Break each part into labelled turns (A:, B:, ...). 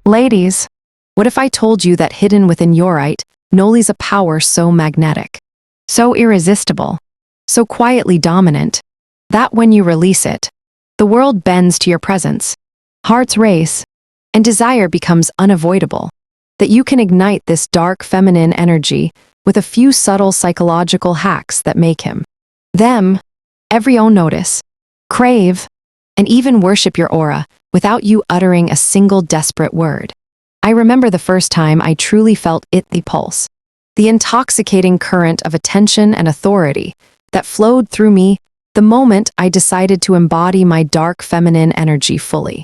A: Ladies, what if I told you that hidden within yourite, Noli's a power so magnetic, so irresistible, so quietly dominant, that when you release it, the world bends to your presence, hearts race, and desire becomes unavoidable, that you can ignite this dark feminine energy with a few subtle psychological hacks that make him, them, every own notice, crave, and even worship your aura without you uttering a single desperate word. I remember the first time I truly felt the pulse, the intoxicating current of attention and authority that flowed through me the moment I decided to embody my dark feminine energy fully.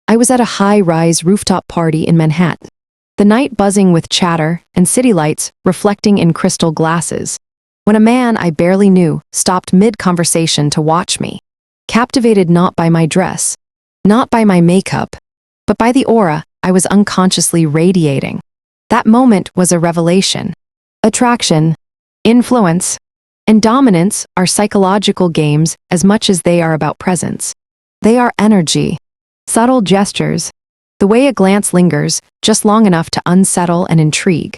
A: I was at a high-rise rooftop party in Manhattan, the night buzzing with chatter and city lights reflecting in crystal glasses, when a man I barely knew stopped mid-conversation to watch me, captivated not by my dress, not by my makeup, but by the aura I was unconsciously radiating. That moment was a revelation. Attraction, influence, and dominance are psychological games as much as they are about presence. They are energy, subtle gestures, the way a glance lingers just long enough to unsettle and intrigue,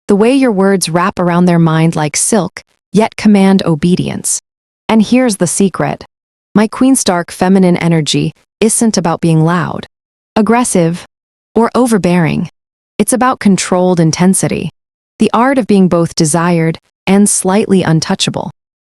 A: the way your words wrap around their mind like silk, yet command obedience. And here's the secret. My queen's dark feminine energy isn't about being loud, aggressive, or overbearing. It's about controlled intensity, the art of being both desired and slightly untouchable,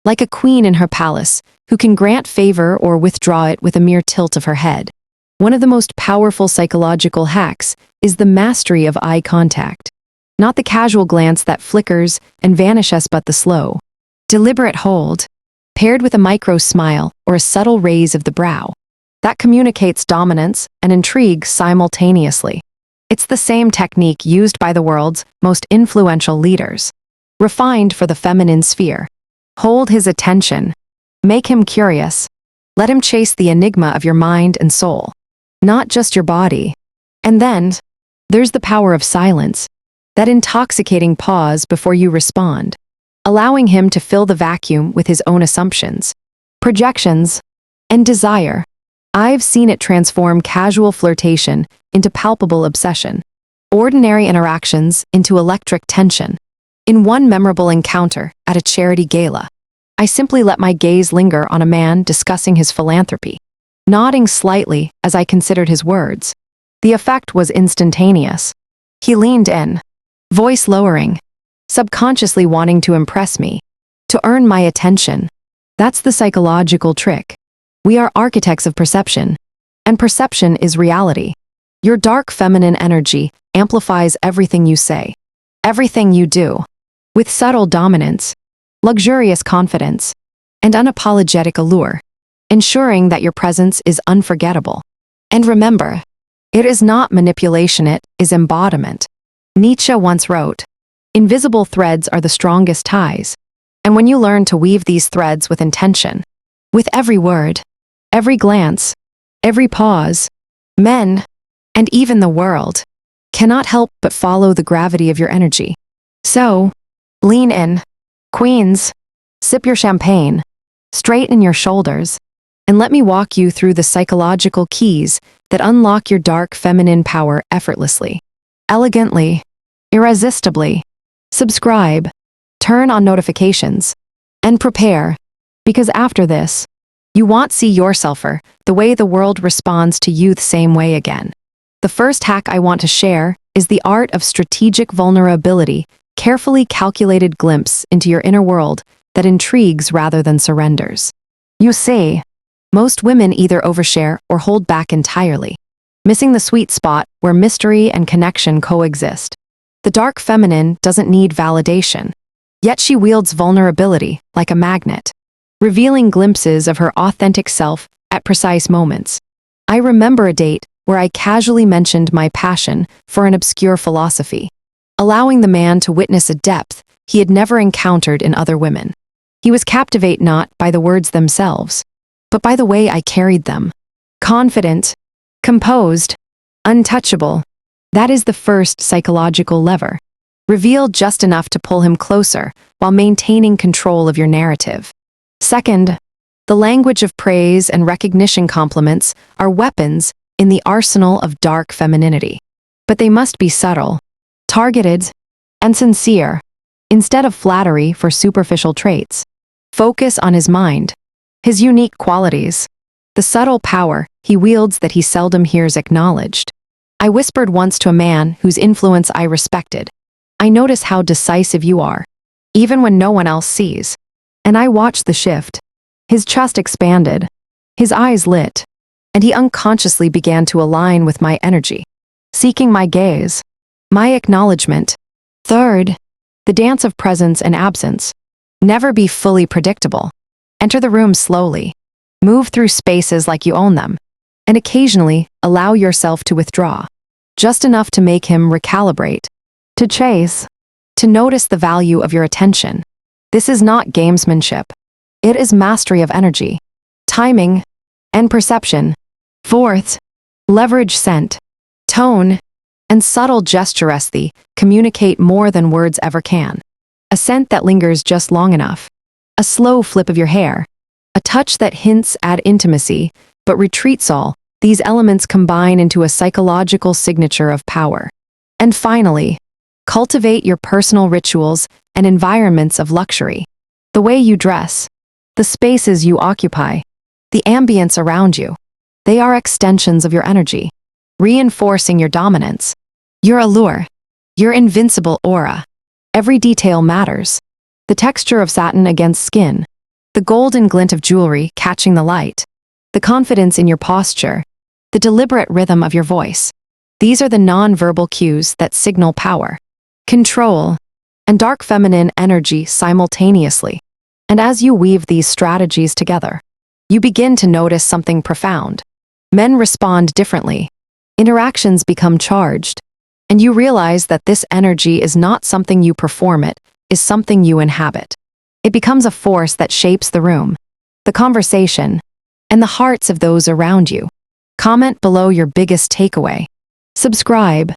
A: like a queen in her palace who can grant favor or withdraw it with a mere tilt of her head. One of the most powerful psychological hacks is the mastery of eye contact, not the casual glance that flickers and vanishes, but the slow, deliberate hold, paired with a micro smile or a subtle raise of the brow, that communicates dominance and intrigue simultaneously. It's the same technique used by the world's most influential leaders, refined for the feminine sphere. Hold his attention, make him curious, let him chase the enigma of your mind and soul, not just your body. And then, there's the power of silence, that intoxicating pause before you respond, allowing him to fill the vacuum with his own assumptions, projections, and desire. I've seen it transform casual flirtation into palpable obsession, ordinary interactions into electric tension. In one memorable encounter at a charity gala, I simply let my gaze linger on a man discussing his philanthropy, nodding slightly as I considered his words. The effect was instantaneous. He leaned in, voice lowering, subconsciously wanting to impress me, to earn my attention. That's the psychological trick. We are architects of perception, and perception is reality. Your dark feminine energy amplifies everything you say, everything you do, with subtle dominance, luxurious confidence, and unapologetic allure, ensuring that your presence is unforgettable. And remember, it is not manipulation, it is embodiment. Nietzsche once wrote, "Invisible threads are the strongest ties." And when you learn to weave these threads with intention, with every word, every glance, every pause, men, and even the world, cannot help but follow the gravity of your energy. So, lean in, queens, sip your champagne, straighten your shoulders, and let me walk you through the psychological keys that unlock your dark feminine power effortlessly, elegantly, irresistibly. Subscribe, turn on notifications, and prepare, because after this, you won't see yourselfer the way the world responds to you the same way again. The first hack I want to share is the art of strategic vulnerability, carefully calculated glimpse into your inner world that intrigues rather than surrenders. You see, most women either overshare or hold back entirely, missing the sweet spot where mystery and connection coexist. The dark feminine doesn't need validation, yet she wields vulnerability like a magnet, revealing glimpses of her authentic self at precise moments. I remember a date where I casually mentioned my passion for an obscure philosophy, allowing the man to witness a depth he had never encountered in other women. He was captivated not by the words themselves, but by the way I carried them. Confident, composed, untouchable. That is the first psychological lever. Reveal just enough to pull him closer while maintaining control of your narrative. Second, the language of praise and recognition. Compliments are weapons in the arsenal of dark femininity. but they must be subtle, targeted, and sincere. Instead of flattery for superficial traits, focus on his mind, his unique qualities, the subtle power he wields that he seldom hears acknowledged. I whispered once to a man whose influence I respected, "I notice how decisive you are, even when no one else sees." And I watched the shift. His chest expanded, his eyes lit, and he unconsciously began to align with my energy, seeking my gaze, my acknowledgement. Third, the dance of presence and absence. Never be fully predictable. Enter the room slowly. Move through spaces like you own them, and occasionally allow yourself to withdraw, just enough to make him recalibrate, to chase, to notice the value of your attention. This is not gamesmanship. It is mastery of energy, timing, and perception. Fourth, leverage scent, tone, and subtle gesture communicate more than words ever can. A scent that lingers just long enough, a slow flip of your hair, a touch that hints at intimacy but retreats all. These elements combine into a psychological signature of power. And finally, cultivate your personal rituals and environments of luxury. The way you dress, the spaces you occupy, the ambience around you, they are extensions of your energy, reinforcing your dominance, your allure, your invincible aura. Every detail matters. The texture of satin against skin, the golden glint of jewelry catching the light, the confidence in your posture, the deliberate rhythm of your voice. These are the non-verbal cues that signal power, control, and dark feminine energy simultaneously. And as you weave these strategies together, you begin to notice something profound. Men respond differently. Interactions become charged, and you realize that this energy is not something you perform, it is something you inhabit. It becomes a force that shapes the room, the conversation, and the hearts of those around you. Comment below your biggest takeaway. Subscribe,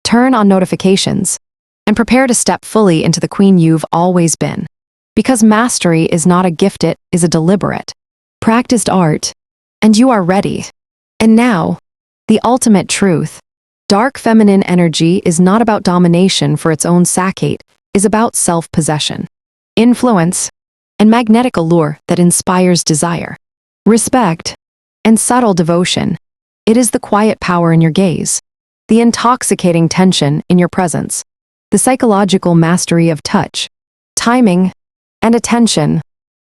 A: turn on notifications, and prepare to step fully into the queen you've always been. Because mastery is not a gift, it is a deliberate, practiced art, and you are ready. And now, the ultimate truth. Dark feminine energy is not about domination for its own sake, it is about self-possession, influence, and magnetic allure that inspires desire, respect, and subtle devotion. It is the quiet power in your gaze, the intoxicating tension in your presence, the psychological mastery of touch, timing, and attention.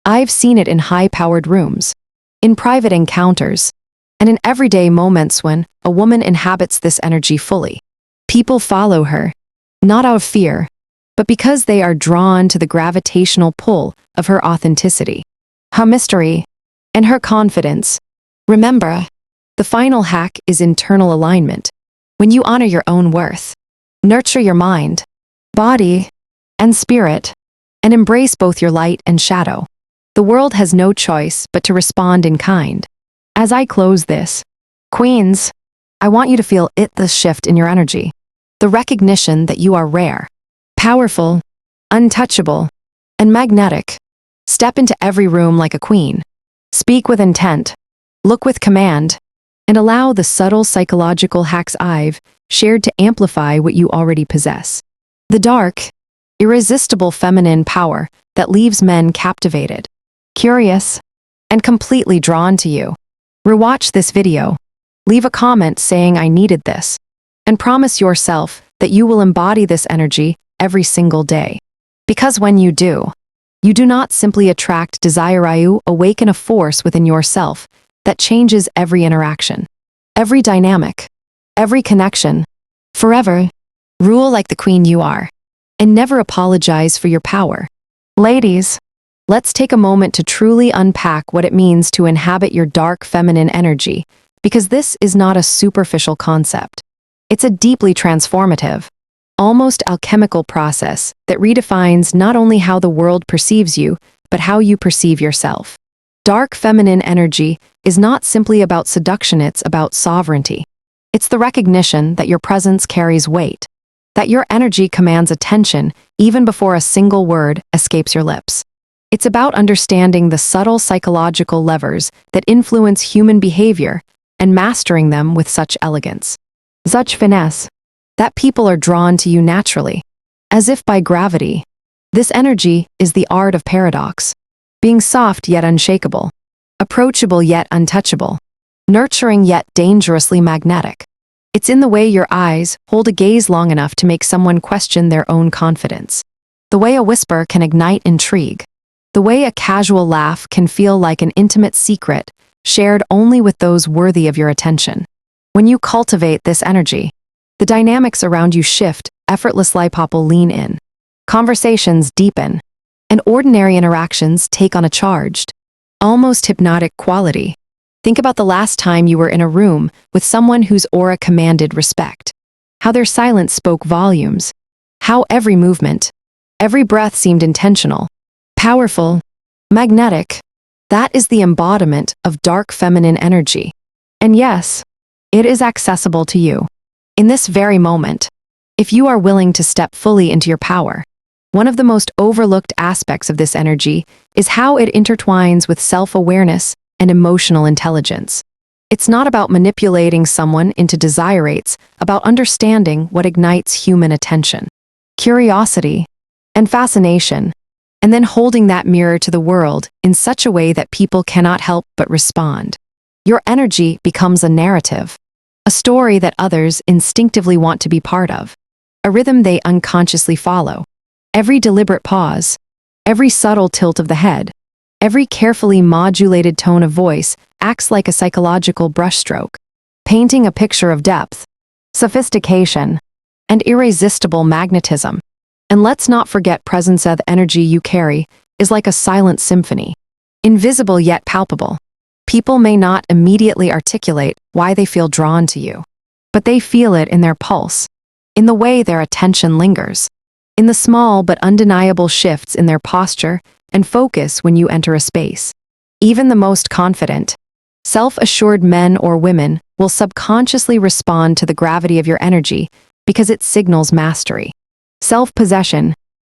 A: I've seen it in high-powered rooms, in private encounters, and in everyday moments when a woman inhabits this energy fully. People follow her, not out of fear, but because they are drawn to the gravitational pull of her authenticity, her mystery, and her confidence. Remember, the final hack is internal alignment. When you honor your own worth, nurture your mind, body, and spirit, and embrace both your light and shadow, the world has no choice but to respond in kind. As I close this, queens, I want you to feel the shift in your energy, the recognition that you are rare, powerful, untouchable, and magnetic. Step into every room like a queen. Speak with intent, look with command, and allow the subtle psychological hacks I've shared to amplify what you already possess. The dark, irresistible feminine power that leaves men captivated, curious, and completely drawn to you. Rewatch this video, leave a comment saying "I needed this," and promise yourself that you will embody this energy every single day. Because when you do not simply attract desire, you awaken a force within yourself that changes every interaction, every dynamic, every connection. Forever, rule like the queen you are, and never apologize for your power. Ladies, let's take a moment to truly unpack what it means to inhabit your dark feminine energy, because this is not a superficial concept. It's a deeply transformative, almost alchemical process that redefines not only how the world perceives you, but how you perceive yourself. Dark feminine energy is not simply about seduction, it's about sovereignty. It's the recognition that your presence carries weight, that your energy commands attention even before a single word escapes your lips. It's about understanding the subtle psychological levers that influence human behavior and mastering them with such elegance, such finesse, that people are drawn to you naturally, as if by gravity. This energy is the art of paradox, being soft yet unshakable, approachable yet untouchable, nurturing yet dangerously magnetic. It's in the way your eyes hold a gaze long enough to make someone question their own confidence, the way a whisper can ignite intrigue, the way a casual laugh can feel like an intimate secret shared only with those worthy of your attention. When you cultivate this energy, the dynamics around you shift, effortless lipopol lean in, conversations deepen, and ordinary interactions take on a charged, almost hypnotic quality. Think about the last time you were in a room with someone whose aura commanded respect, how their silence spoke volumes, how every movement, every breath seemed intentional, powerful, magnetic. That is the embodiment of dark feminine energy. And yes, it is accessible to you. In this very moment, if you are willing to step fully into your power. One of the most overlooked aspects of this energy is how it intertwines with self-awareness and emotional intelligence. It's not about manipulating someone into desire, it's about understanding what ignites human attention, curiosity, and fascination, and then holding that mirror to the world in such a way that people cannot help but respond. Your energy becomes a narrative, a story that others instinctively want to be part of, a rhythm they unconsciously follow. Every deliberate pause, every subtle tilt of the head, every carefully modulated tone of voice acts like a psychological brushstroke, painting a picture of depth, sophistication, and irresistible magnetism. And let's not forget, presence. The energy you carry is like a silent symphony, invisible yet palpable. People may not immediately articulate why they feel drawn to you, but they feel it in their pulse, in the way their attention lingers, in the small but undeniable shifts in their posture and focus when you enter a space. Even the most confident, self-assured men or women will subconsciously respond to the gravity of your energy because it signals mastery, self-possession,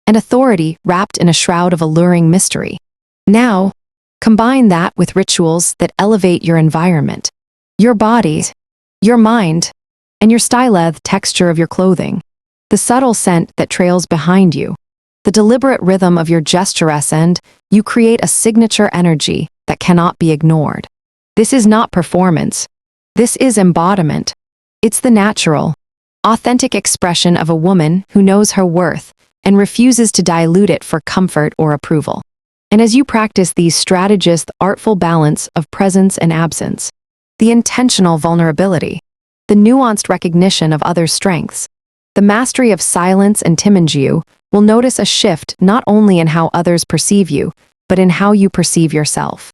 A: and authority wrapped in a shroud of alluring mystery. Now, combine that with rituals that elevate your environment, your body, your mind, and your styled texture of your clothing, the subtle scent that trails behind you, the deliberate rhythm of your gestures, and you create a signature energy that cannot be ignored. This is not performance. This is embodiment. It's the natural, authentic expression of a woman who knows her worth and refuses to dilute it for comfort or approval. And as you practice these strategies, the artful balance of presence and absence, the intentional vulnerability, the nuanced recognition of others' strengths, the mastery of silence and timing, you will notice a shift not only in how others perceive you, but in how you perceive yourself.